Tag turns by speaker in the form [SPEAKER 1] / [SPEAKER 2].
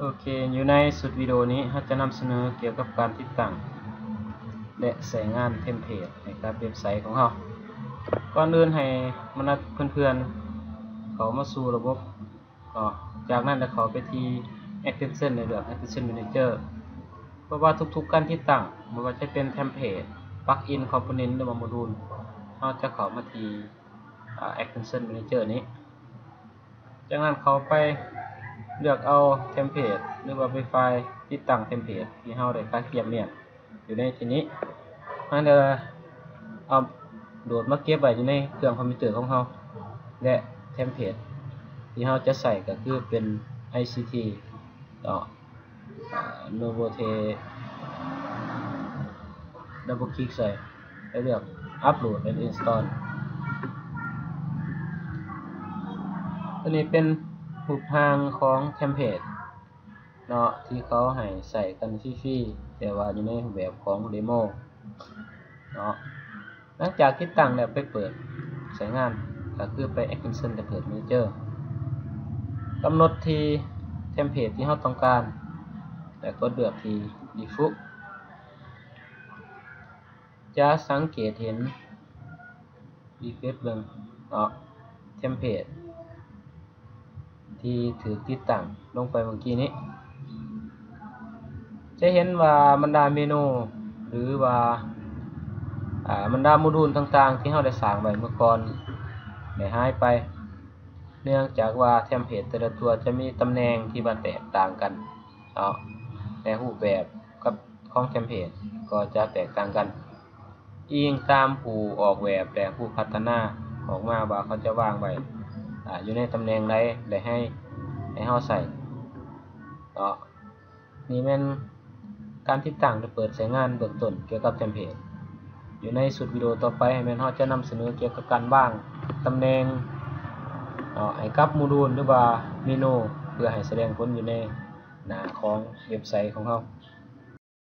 [SPEAKER 1] โอเคอยู่ในสุดวิดีโอนี้เราจะนำเสนอเกี่ยวกับการติดตั้งและใช้งานเทมเพลตในกับเว็บไซต์ของเราก่อนอื่นให้มนุษย์เพื่อนๆเขามาสู่ระบบก็จากนั้นจะเขาไปที่ Extension ในเรื่อง Extension Manager เพราะว่าทุกๆการติดตั้งไม่ว่าจะเป็นเทมเพลต Plugin Component หรือว่าโมดูลเราจะเข้ามาที่Extension Manager นี้จากนั้นเขาไปเลือกเอาเทมเพลตหรือว่าไฟล์ติดตั้งเทมเพลตที่เราได้เก็บเนี่ยอยู่ในที่นี้เราจะเอาโหลดมาเก็บไว้อยู่ในเครื่องคอมพิวเตอร์ของเราและเทมเพลตที่เราจะใส่ก็คือเป็น ICT ต่อ Novote ดับเบิลคลิกใส่แล้วเลือก Upload and Install ตัวนี้เป็นรูปร่างของเทมเพลตเนาะที่เขาให้ใส่กันฟรีๆแต่ว่าอยู่ในแบบของเดโมเนาะหลังจากติดตั้งแล้วไปเปิดใช้งานก็คือไป Extension จะเปิด Manager กำหนดที่เทมเพลตที่เราต้องการแล้วก็เลือกที่ Default จะสังเกตเห็นรีเฟรชเบิ่งเนาะเทมเพลตที่ถือติดตั้งลงไปเมื่อกี้นี้จะเห็นว่าบรรดาเมนูหรือว่าบรรดาโมดูลต่างๆที่เราได้สร้างไว้เมื่อก่อนได้หายไปเนื่องจากว่าเทมเพลตแต่ละตัวจะมีตำแหน่งที่แตกต่างกันเนาะแต่รูปแบบกับของเทมเพลตก็จะแตกต่างกันอิงตามผู้ออกแบบและผู้พัฒนาออกมาว่าเขาจะวางไว้อยู่ในตำแหน่งใดได้ให้เราใส่เนาะนี่แม่นการติดตั้งและเปิดใช้งานเบื้องต้นเกี่ยวกับเทมเพลตอยู่ในสุดวิดีโอต่อไปแม่นเราจะนำเสนอเกี่ยวกับการบ้างตำแหน่งให้กับโมดูลหรือว่าเมนูเพื่อให้แสดงผลอยู่ในหน้าของเว็บไซต์ของเรา